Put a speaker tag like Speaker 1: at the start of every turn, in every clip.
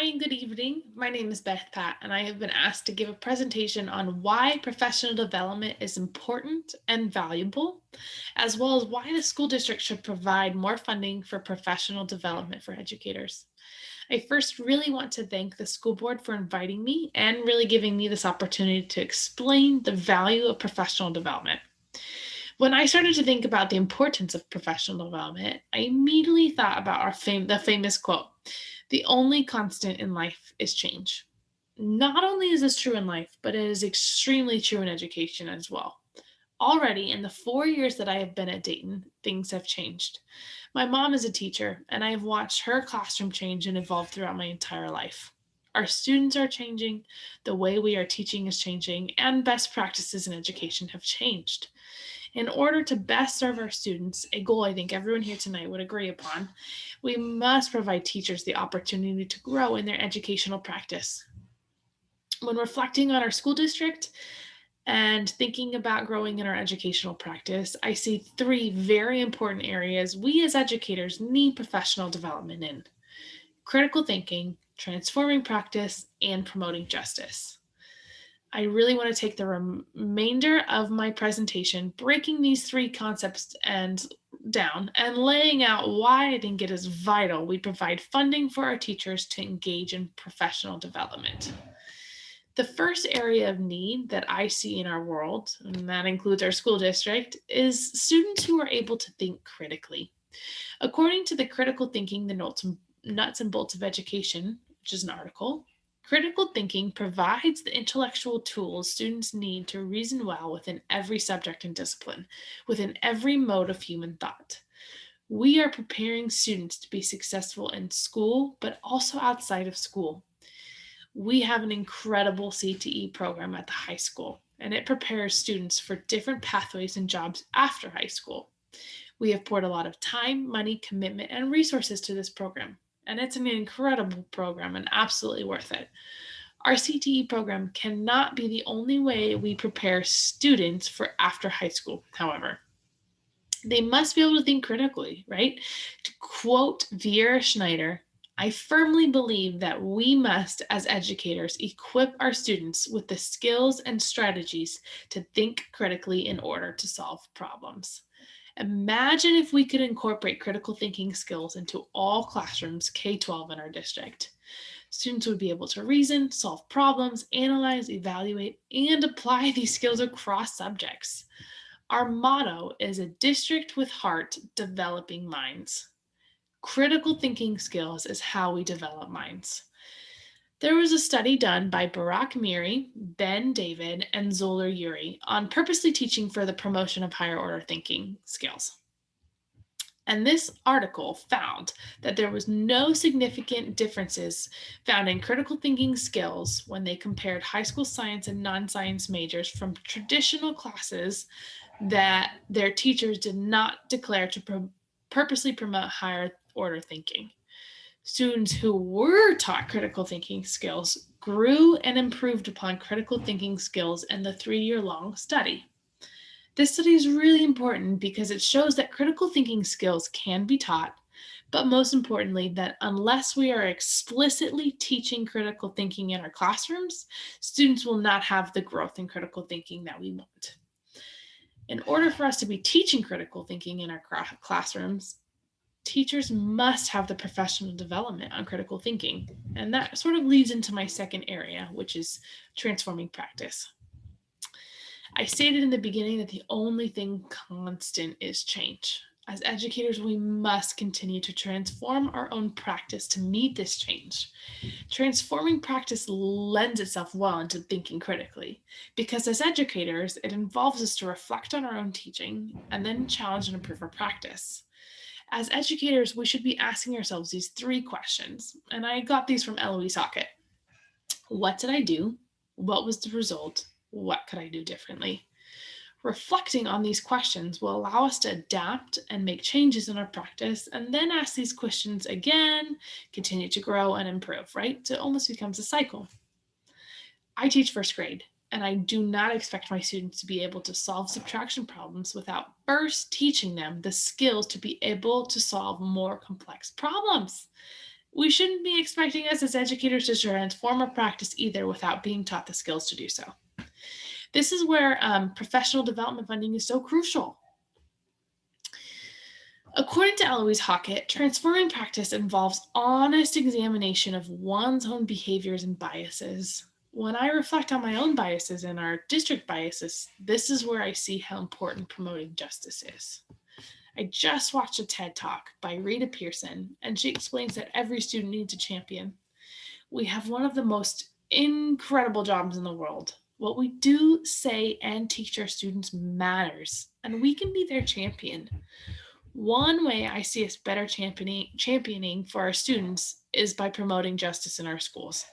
Speaker 1: and good evening. My name is Beth Pat, and I have been asked to give a presentation on why professional development is important and valuable, as well as why the school district should provide more funding for professional development for educators. I first really want to thank the school board for inviting me and really giving me this opportunity to explain the value of professional development. When I started to think about the importance of professional development, I immediately thought about the famous quote, "The only constant in life is change." Not only is this true in life, but it is extremely true in education as well. Already in the 4 years that I have been at Dayton, things have changed. My mom is a teacher, and I have watched her classroom change and evolve throughout my entire life. Our students are changing, the way we are teaching is changing, and best practices in education have changed. In order to best serve our students, a goal I think everyone here tonight would agree upon, we must provide teachers the opportunity to grow in their educational practice. When reflecting on our school district and thinking about growing in our educational practice, I see three very important areas we as educators need professional development in: critical thinking, transforming practice, and promoting justice. I really want to take the remainder of my presentation breaking these three concepts and down and laying out why I think it is vital we provide funding for our teachers to engage in professional development. The first area of need that I see in our world, and that includes our school district, is students who are able to think critically. According to the Critical Thinking, the Nuts and Bolts of Education, which is an article, critical thinking provides the intellectual tools students need to reason well within every subject and discipline, within every mode of human thought. We are preparing students to be successful in school, but also outside of school. We have an incredible CTE program at the high school, and it prepares students for different pathways and jobs after high school. We have poured a lot of time, money, commitment, and resources to this program, and it's an incredible program and absolutely worth it. Our CTE program cannot be the only way we prepare students for after high school, however. They must be able to think critically, right? To quote Vera Schneider, I firmly believe that we must, as educators, equip our students with the skills and strategies to think critically in order to solve problems. Imagine if we could incorporate critical thinking skills into all classrooms K 12 in our district. Students would be able to reason, solve problems, analyze, evaluate, and apply these skills across subjects. Our motto is a district with heart, developing minds. Critical thinking skills is how we develop minds. There was a study done by Barak Miri, Ben David, and Zoller Yuri on purposely teaching for the promotion of higher order thinking skills. And this article found that there was no significant differences found in critical thinking skills when they compared high school science and non-science majors from traditional classes that their teachers did not declare to purposely promote higher order thinking. Students who were taught critical thinking skills grew and improved upon critical thinking skills in the 3 year long study. This study is really important because it shows that critical thinking skills can be taught, but most importantly, that unless we are explicitly teaching critical thinking in our classrooms, students will not have the growth in critical thinking that we want. In order for us to be teaching critical thinking in our classrooms, teachers must have the professional development on critical thinking. And that sort of leads into my second area, which is transforming practice. I stated in the beginning that the only thing constant is change. As educators, we must continue to transform our own practice to meet this change. Transforming practice lends itself well into thinking critically, because as educators, it involves us to reflect on our own teaching and then challenge and improve our practice. As educators, we should be asking ourselves these three questions, and I got these from Eloise Hockett. What did I do? What was the result? What could I do differently? Reflecting on these questions will allow us to adapt and make changes in our practice, and then ask these questions again, continue to grow and improve, right? So it almost becomes a cycle. I teach first grade, and I do not expect my students to be able to solve subtraction problems without first teaching them the skills to be able to solve more complex problems. We shouldn't be expecting us as educators to transform our practice either without being taught the skills to do so. This is where professional development funding is so crucial. According to Eloise Hockett, transforming practice involves honest examination of one's own behaviors and biases. When I reflect on my own biases and our district biases, this is where I see how important promoting justice is. I just watched a TED Talk by Rita Pearson, and she explains that every student needs a champion. We have one of the most incredible jobs in the world. What we do, say, and teach our students matters, and we can be their champion. One way I see us better championing for our students is by promoting justice in our schools.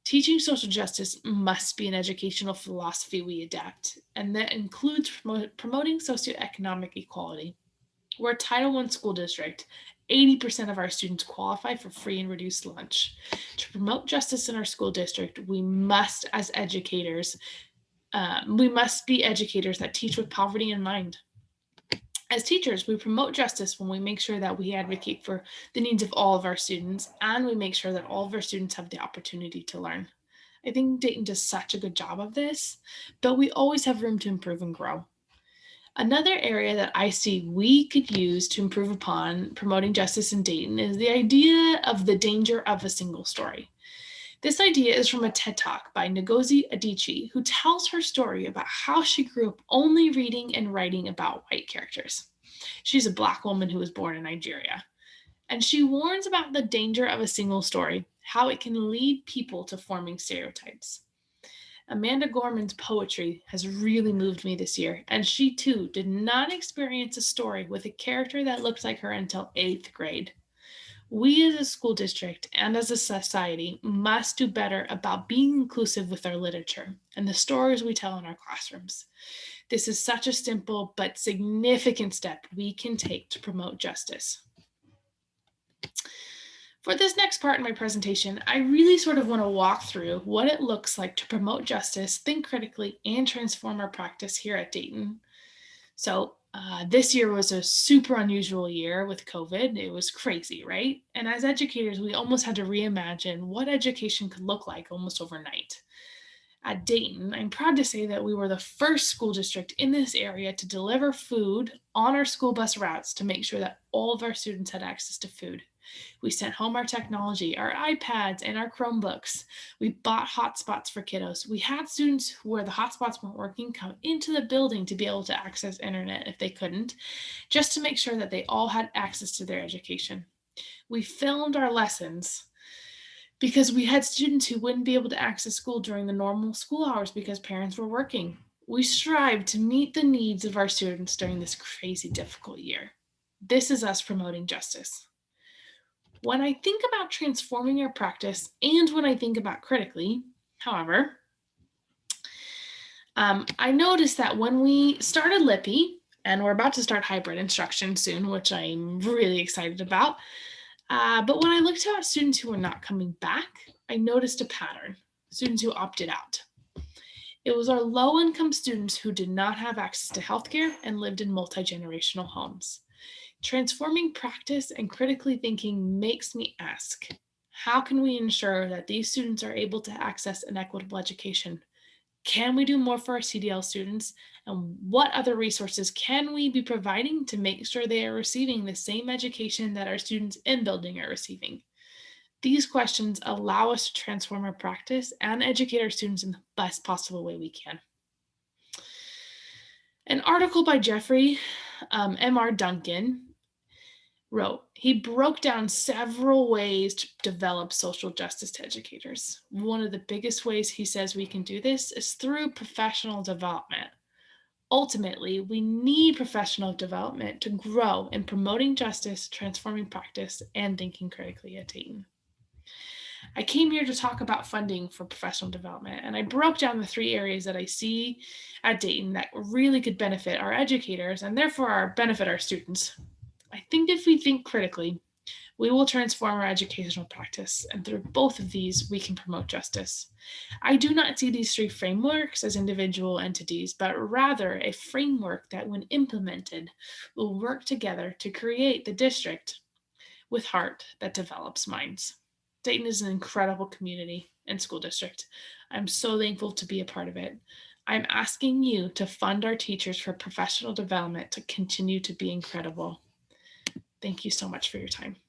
Speaker 1: Teaching social justice must be an educational philosophy we adapt, and that includes promoting socioeconomic equality. We're a Title I school district. 80% of our students qualify for free and reduced lunch. To promote justice in our school district, we must, as educators, we must be educators that teach with poverty in mind. As teachers, we promote justice when we make sure that we advocate for the needs of all of our students, and we make sure that all of our students have the opportunity to learn. I think Dayton does such a good job of this, but we always have room to improve and grow. Another area that I see we could use to improve upon promoting justice in Dayton is the idea of the danger of a single story. This idea is from a TED Talk by Ngozi Adichie, who tells her story about how she grew up only reading and writing about white characters. She's a Black woman who was born in Nigeria. And she warns about the danger of a single story, how it can lead people to forming stereotypes. Amanda Gorman's poetry has really moved me this year, and she too did not experience a story with a character that looked like her until 8th grade. We as a school district and as a society must do better about being inclusive with our literature and the stories we tell in our classrooms. This is such a simple but significant step we can take to promote justice. For this next part in my presentation, I really sort of want to walk through what it looks like to promote justice, think critically, and transform our practice here at Dayton. So this year was a super unusual year with COVID. It was crazy, right? And as educators, we almost had to reimagine what education could look like almost overnight. At Dayton, I'm proud to say that we were the first school district in this area to deliver food on our school bus routes to make sure that all of our students had access to food. We sent home our technology, our iPads, and our Chromebooks. We bought hotspots for kiddos. We had students where the hotspots weren't working come into the building to be able to access internet if they couldn't, just to make sure that they all had access to their education. We filmed our lessons because we had students who wouldn't be able to access school during the normal school hours because parents were working. We strived to meet the needs of our students during this crazy, difficult year. This is us promoting justice. When I think about transforming our practice and when I think about critically, however, I noticed that when we started Lippy, and we're about to start hybrid instruction soon, which I'm really excited about, but when I looked at students who were not coming back, I noticed a pattern, students who opted out. It was our low-income students who did not have access to healthcare and lived in multi-generational homes. Transforming practice and critically thinking makes me ask, how can we ensure that these students are able to access an equitable education? Can we do more for our CDL students? And what other resources can we be providing to make sure they are receiving the same education that our students in building are receiving? These questions allow us to transform our practice and educate our students in the best possible way we can. An article by Jeffrey M.R. Duncan wrote, he broke down several ways to develop social justice to educators. One of the biggest ways he says we can do this is through professional development. Ultimately, we need professional development to grow in promoting justice, transforming practice, and thinking critically at Dayton. I came here to talk about funding for professional development, and I broke down the 3 areas that I see at Dayton that really could benefit our educators and therefore benefit our students. I think if we think critically, we will transform our educational practice, and through both of these, we can promote justice. I do not see these 3 frameworks as individual entities, but rather a framework that, when implemented, will work together to create the district with heart that develops minds. Dayton is an incredible community and school district. I'm so thankful to be a part of it. I'm asking you to fund our teachers for professional development to continue to be incredible. Thank you so much for your time.